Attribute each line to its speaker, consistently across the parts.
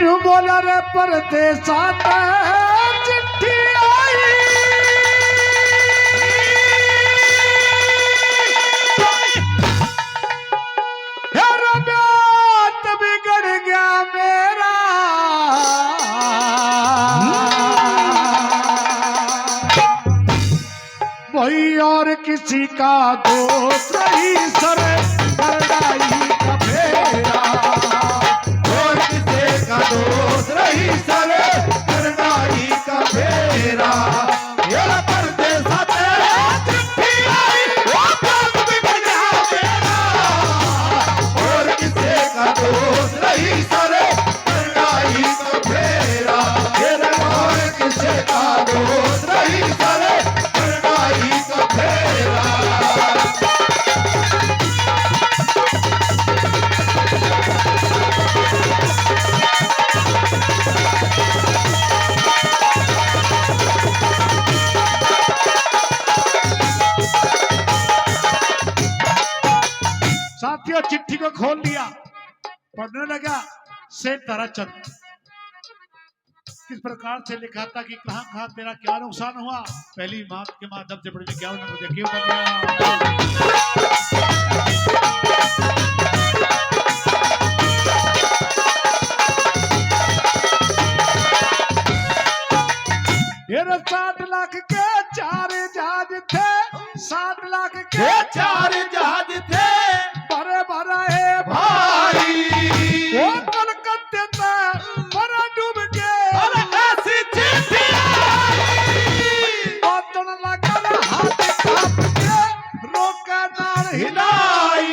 Speaker 1: बोला रे परदेसा चिट्ठी आई, बात बिगड़ गया मेरा, वही और किसी का दोष नहीं सर लड़ाई का फेरा,
Speaker 2: और किसी का दोष नहीं सर लड़ाई का फेरा। ये परदेसा चिट्ठी आई, वो बात बिगड़ गया मेरा, और किसी का दोष नहीं सर लड़ाई का फेरा। ये और किसी का दोष नहीं सर लड़ाई का फेरा।
Speaker 1: साथियों चिट्ठी को खोल लिया, पढ़ने लगा। सेठ ताराचंद किस प्रकार से लिखा था कि कहां कहां तेरा क्या नुकसान हुआ, पहली बात के माध्यम से बड़े विज्ञान ने मुझे क्यों कर दिया। ये 60 लाख के 4 जहाज थे, 60 लाख के
Speaker 2: 4 जहाज थे
Speaker 1: बड़े बड़े
Speaker 2: भाई,
Speaker 1: वो कलकत्ते में बड़ा डूब के
Speaker 2: और ऐसी चिट्ठी आई,
Speaker 1: बातों लगा हाथ कांप के रोका नार
Speaker 2: हिलाई।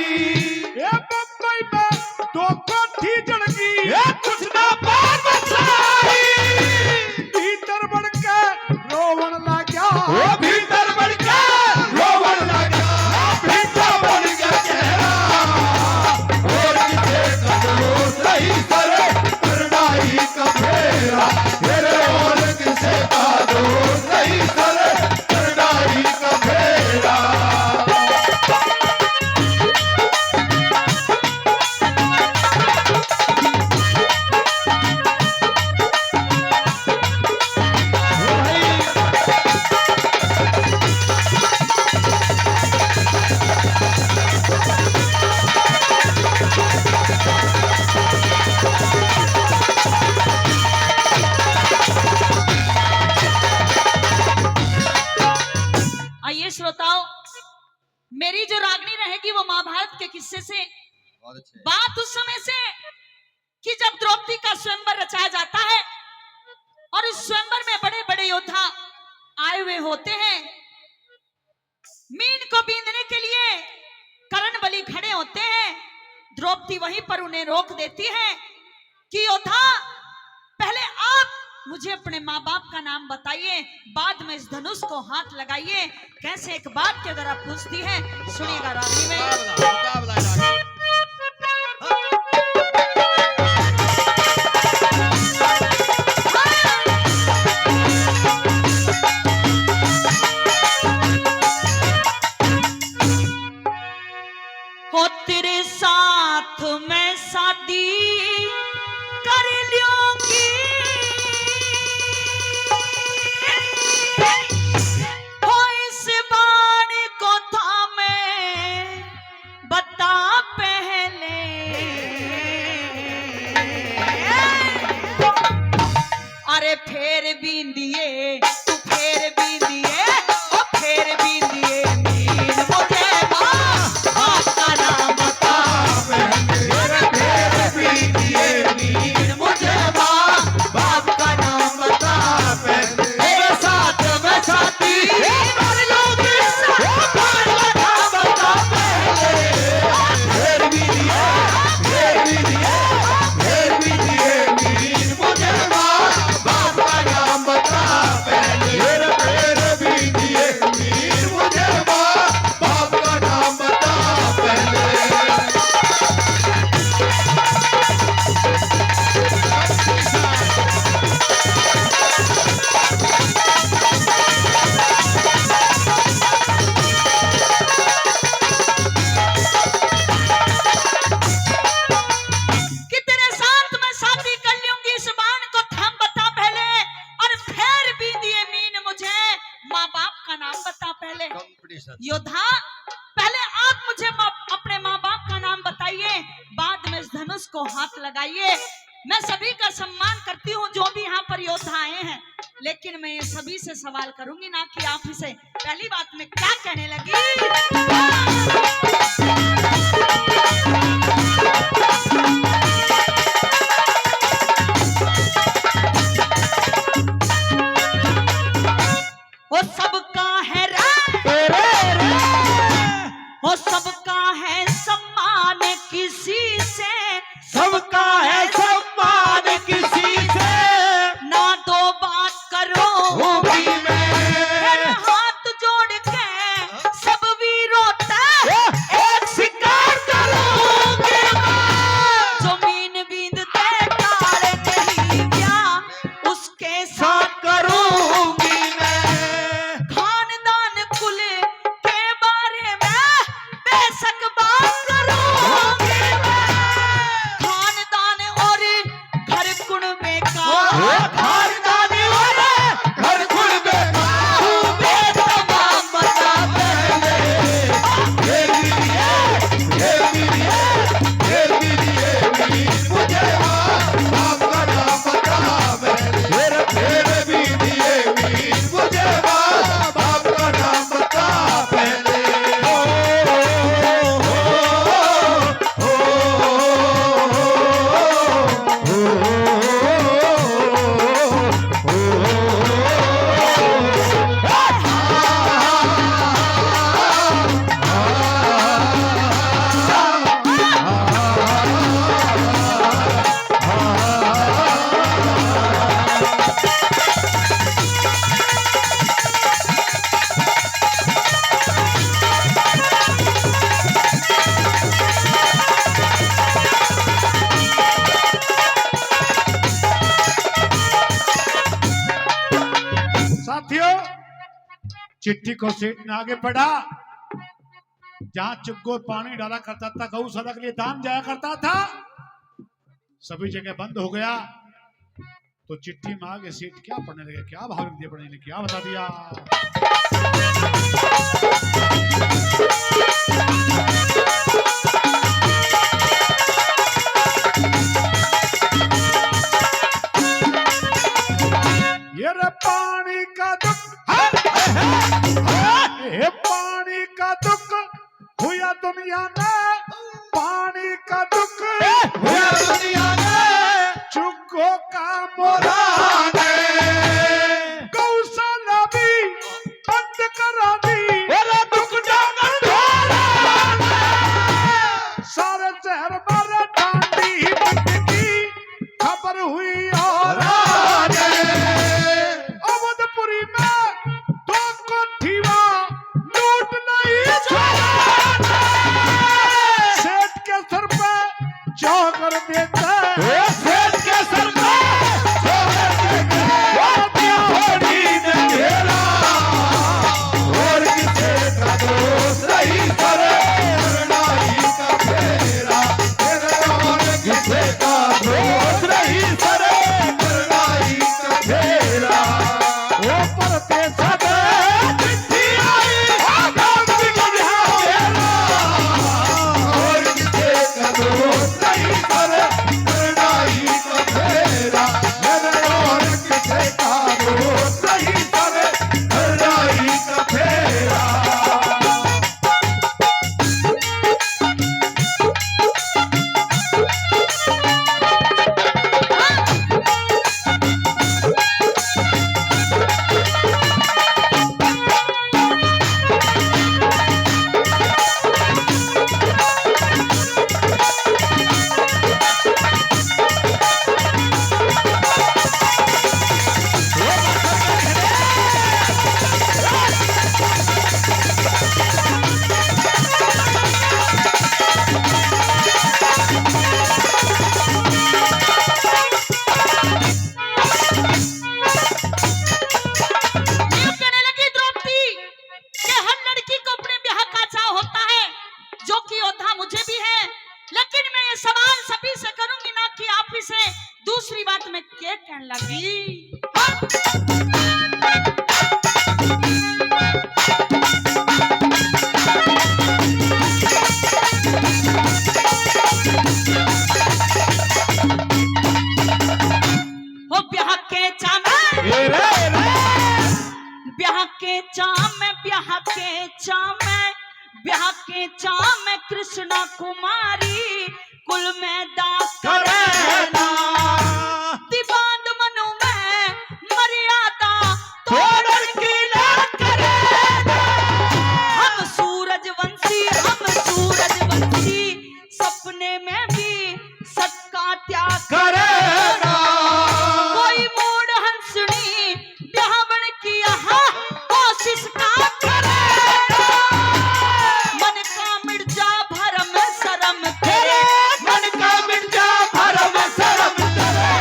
Speaker 1: ये मुंबई में 2 कोठी जल गई,
Speaker 2: ये कुछ ना बात बचाई,
Speaker 1: भीतर बढ़ के रोवन लगा,
Speaker 2: वो भीतर बढ़ के रोवन लगा, भीतर बढ़ के गहरा, और किसे का दोष नहीं सर लड़ाई का फेरा। मेरे और किसे का दोष नहीं सर लड़ाई का फेरा।
Speaker 3: आइए श्रोताओं, मेरी जो रागनी रहेगी वो महाभारत के किस्से से। बात उस समय से कि जब द्रौपदी का स्वयंवर रचाया जाता है और इस स्वयंवर में बड़े बड़े योद्धा आए हुए होते हैं। मीन को बींधने के लिए कर्ण बलि खड़े होते हैं। द्रौपदी वहीं पर उन्हें रोक देती है कि योद्धा पहले आप मुझे अपने माँ बाप का नाम बताइए, बाद में इस धनुष को हाथ लगाइए। कैसे एक बात के द्वारा पूछती है, सुनिएगा रानी में। हो तेरे साथ मैं शादी कर लूंगी, हो इस बाण को था मैं बता पहले, अरे फेर बिंदिए तू फेर बिंदिए, ओ फेर बिंदिए मीन मुझे बाप का नाम बता
Speaker 2: फेर बिंदिए मीन मुझे बाप का नाम बता। मेरे साथ मैं साथी कर लूंगी, बाप का नाम बता पहले। फेर बिंदिए मीन मुझे बाप का नाम बता पहले।
Speaker 3: मैं सभी का सम्मान करती हूँ जो भी यहाँ पर योद्धा आए हैं, लेकिन मैं ये सभी से सवाल करूंगी ना कि आप इसे पहली बात में क्या कहने लगी। वो सबका है वो सबका है सम्मान किसी से,
Speaker 2: सबका है सम्मान किसी से,
Speaker 3: ना दो बात करो
Speaker 2: होगी
Speaker 3: फिर
Speaker 2: मैं
Speaker 3: हाथ जोड़ के सब वीरों तक
Speaker 2: एक शिकार करूंगी मैं,
Speaker 3: जमीन बींदते तारे नहीं क्या उसके साथ
Speaker 2: साथ करूंगी मैं,
Speaker 3: खानदान कुल के बारे में बेशक बात करूंगी मैं, खानदान और घर कुनबे का
Speaker 2: खानदानी वाले घर खुल में तमाम बता पहले, ये मेरी मुझे आपका नाम बता पहले, फिर भी दिए मीर मुझे आपका नाम बता पहले।
Speaker 1: साथियों, चिट्ठी को सेठ ने आगे बढ़ा। जहां चुग्गो पानी डाला करता था, गौशाला के लिए दान जाया करता था, सभी जगह बंद हो गया। तो चिट्ठी में आगे सेठ क्या पढ़ने लगे, क्या भाव दिए पढ़ने लगे, क्या बता दिया। ये रे पानी का दुख, ये पानी का दुख हुआ दुनिया में, पानी का दुख
Speaker 2: हुआ दुनिया में
Speaker 1: चुग्गो का मोरा
Speaker 2: राने,
Speaker 1: गौशाला भी बंद करा दी,
Speaker 2: मेरा दुख जागर ढोला,
Speaker 1: सारे शहर में डांडी बंद की खबर हुई और
Speaker 2: राने,
Speaker 1: अवधपुरी में दो कोठीवा लूट नहीं
Speaker 2: छोड़ा,
Speaker 1: सेठ के सर पे चौकर देता
Speaker 2: ओ सेठ के सर पे छोड़ के थोड़ी न घेरा, और किसे का दोष नहीं करे, करनाई का फेरा, और किसे का दोष नहीं करे, करनाई का फेरा।
Speaker 1: वो परते सदे
Speaker 2: चिट्ठी आई काम बिगड़ गया, और किसे का दोष नहीं करे, करनाई का फेरा, और किसे का दोष नहीं करे, करनाई का फेरा।
Speaker 3: यूं कहने लगी द्रौपदी कि हर लड़की को अपने ब्याह का चाह होता है, जो कि योद्धा मुझे भी है, लेकिन मैं ये सवाल सभी से करूंगी ना कि आप इसे। दूसरी बात मैं क्या कहने लगी। जाने चाम कृष्णा कुमारी कुल में दास
Speaker 2: करे ना
Speaker 3: दिबांध मनु में मर्यादा
Speaker 2: तोड़न की ना करे ना
Speaker 3: हम सूरजवंशी सपने में भी सबका त्याग
Speaker 2: करे ना
Speaker 3: कोई मूड हंसनी ब्याहवन की यहाँ कोशिश का करे मन का मिर्जा भरम शरम तेरे
Speaker 2: मन का मिर्जा भरम शरम करे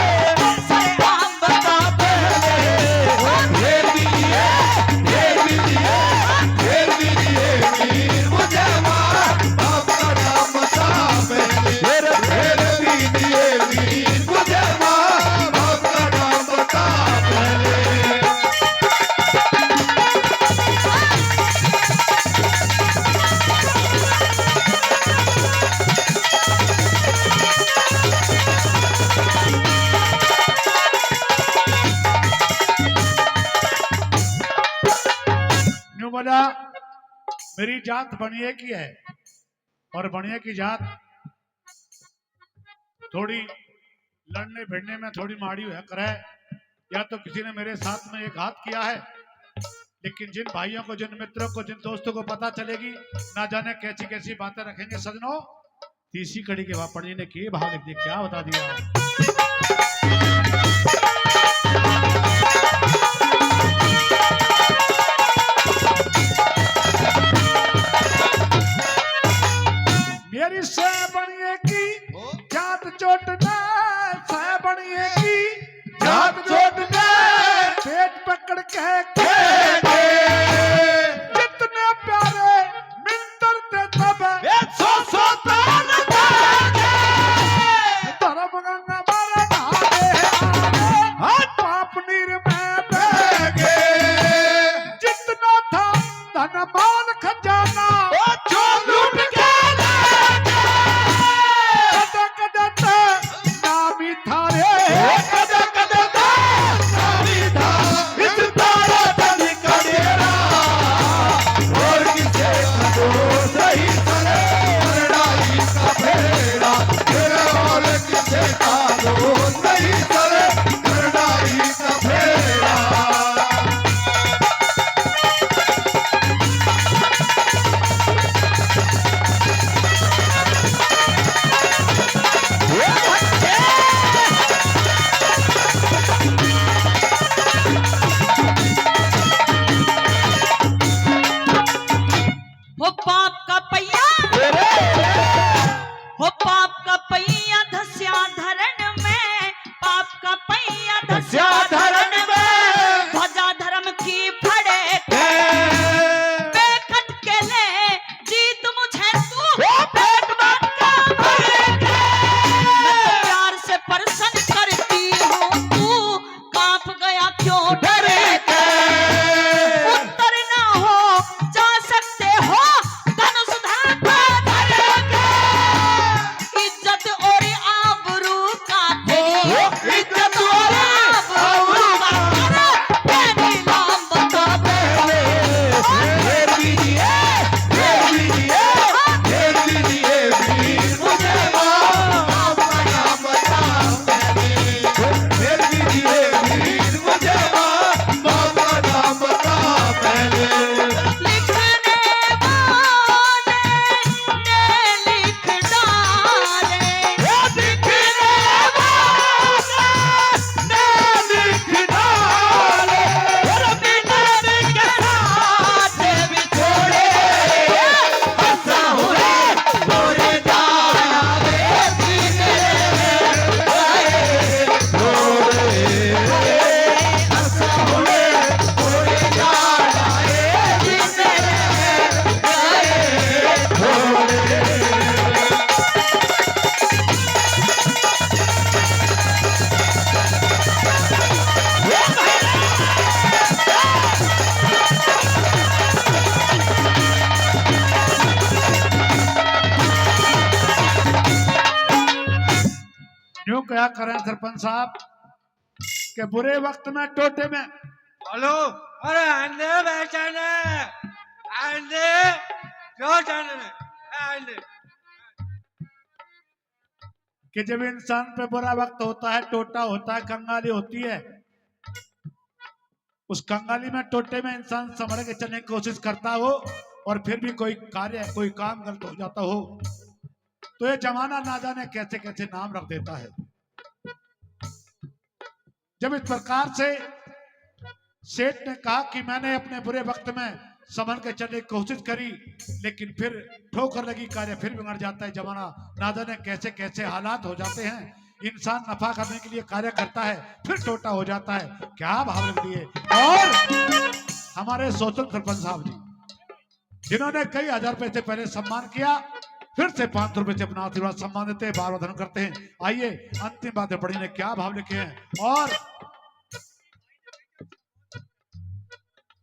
Speaker 3: सरे आम
Speaker 2: बता पहले ढेर भी दिए वीर मुझे मार बाप का नाम बता पहले ढेर भी दिए वीर मुझे मार बाप का नाम बता पहले
Speaker 1: न्यू बोला मेरी जात बनिए की है और बनिए की जात थोड़ी लड़ने भिड़ने में थोड़ी माड़ी है करे या तो किसी ने मेरे साथ में एक हाथ किया है लेकिन जिन भाइयों को जिन मित्रों को जिन दोस्तों को पता चलेगी ना जाने कैसी कैसी बातें रखेंगे सजनों तीसरी कड़ी के बाद पंडित ने किए भाव लिख दिए क्या बता दिया मेरी से बनिए की जात चोटना से बनिए की
Speaker 2: जात चोट ने
Speaker 1: पेट पकड़ के
Speaker 2: के
Speaker 1: जितने प्यारे मिंतर ते तब
Speaker 2: सो तान ताने
Speaker 1: धर्म गंगा मारे नारे हाथ पाप नीर में
Speaker 2: के
Speaker 1: जितना था धन मान खजाना
Speaker 2: ओ जो लूट के
Speaker 1: कदक कदक नामी थारे
Speaker 2: कदे कदे दास सारी था इस तारा तन का डेरा और किसे कदो सही करे लड़ाई का फेरा तेरे और किसे कदो सही करे लड़ाई का फेरा
Speaker 3: हो पाप का पहिया हो पाप का पहिया धस्या धरण में पाप का पहिया धस्या
Speaker 2: धरण में
Speaker 3: ध्वजा धर्म की फड़े बेखट के ले जीत मुझे तू पेट बात का भरेगा मैं तो प्यार से प्रसन्न करती हूँ तू कांप गया क्यों
Speaker 2: डरे के
Speaker 3: उत्तर ना हो जा सकते हो धनुष धर पर धरेगा इज्जत और आबरू का तेरी
Speaker 2: इज्जत और
Speaker 3: आबरू का तेरी नाम बता
Speaker 2: पहले ढेर भी दिए वीर मुझे बाप का नाम बता पहले ढेर भी दिए वीर मुझे बाप का नाम बता पहले
Speaker 3: लिखने वाले ने लिख डाले
Speaker 2: दिखने वाले ने लिख डाले और बिना के साथ भी छोड़े हंसा हुए गोरे जाया रे सीने गए छोड़े हंसा हुए गोरे जाया रे सीने गए छोड़े
Speaker 1: यूं क्या करें सरपंच साहब के बुरे वक्त में टोटे में
Speaker 4: हेलो अरे अंदर बैठाने अंदर क्यों जाने
Speaker 1: कि जब इंसान पे बुरा वक्त होता है, टोटा होता है, कंगाली होती है, उस कंगाली में, टोटे में इंसान संभल के चलने की कोशिश करता हो और फिर भी कोई कार्य, कोई काम गलत हो जाता हो, तो ये जमाना ना जाने कैसे कैसे नाम रख देता है। जब इस प्रकार से सेठ ने कहा कि मैंने अपने बुरे वक्त में संभल के चलने की कोशिश करी, लेकिन फिर ठोकर लगी, कार्य फिर बिगड़ जाता है, जमाना ना जाने कैसे कैसे हालात हो जाते हैं। इंसान नफा करने के लिए कार्य करता है, फिर टोटा हो जाता है। क्या भाव रख दिए। और हमारे सोशल सरपंच साहब जी, जिन्होंने कई हजार रुपए से पहले सम्मान किया, फिर से 500 रुपए से अपना आशीर्वाद सम्मान देते हैं, बार धन करते हैं। आइए अंतिम बातें पढ़ी ने क्या भाव लिखे हैं। और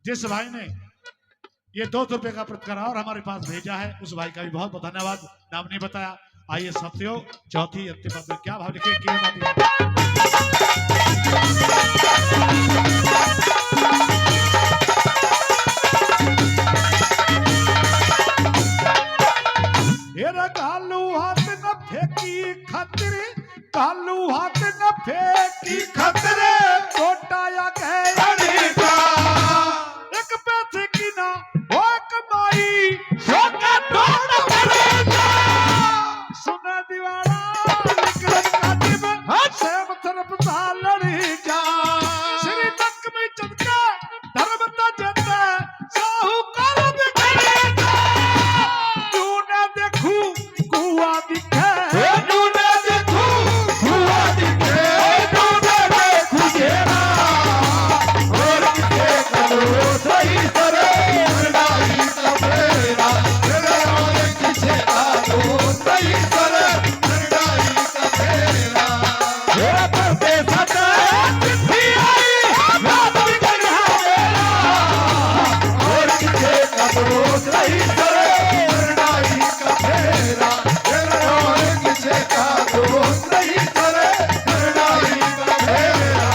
Speaker 1: जिस भाई ने ये 200 रुपए का पुरस्कार और हमारे पास भेजा है, उस भाई का भी बहुत बहुत धन्यवाद। नाम नहीं बताया। आइए साथियों, चौथी अंतिम बात में क्या भाव लिखे कालू हाथ न फेंकी खतरे, कालू हाथ न फेंकी खतरे, टोटाया गया एक पैसे की ना हो कमाई, शोका टोटा पड़ेगा। सुना दीवाना निकल काटिब सेम तरफ लड़ेगा। श्री तक में चमका धर्म ता जता साहूकार बिखरेगा। तू ना देखू कुआ दिखे,
Speaker 2: तू ना देखू कुआ दिखे, तू ना देखू घेरा, और किसे करो सही सरे लड़ाई का फेरा, और किसे करो सही सरे लड़ाई का फेरा। ये परदे सदा चिट्ठी आई, रात बिगड़ मेरा, और किसे करो सही सरे लड़ाई का फेरा, और किसे करो सही सरे लड़ाई का फेरा।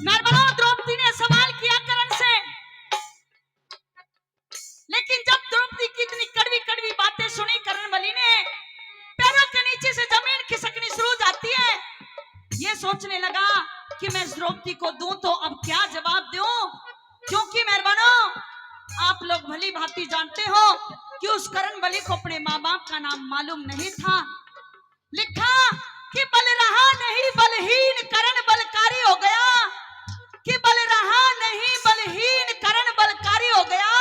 Speaker 3: नर्मदा द्रौपदी ने सवाल किया कर्ण से, लेकिन जब द्रौपदी की इतनी कड़वी कड़वी बातें सुनी कर्णबली ने, पैरों के नीचे से जमीन खिसकनी शुरू हो जाती है। ये सोचने लगा कि मैं इस द्रौपदी को दूं तो अब क्या जवाब दूं, क्योंकि मेहरबानों, आप लोग भली भांति जानते हो कि उस कर्णबली को अपने माँ बाप का नाम मालूम नहीं था। लिखा कि बल रहा नहीं बलहीन कर्ण बलकारी हो गया, कि बल रहा नहीं बलहीन कर्ण बलकारी हो गया,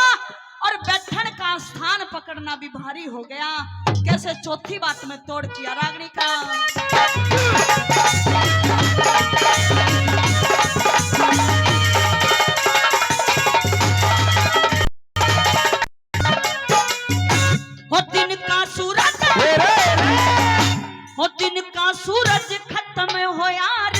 Speaker 3: और बैठन का स्थान पकड़ना भी भारी हो गया। कैसे चौथी बात में तोड़ किया रागनी का। हो दिन का सूरज, हो दिन का सूरज खत्म हो यार,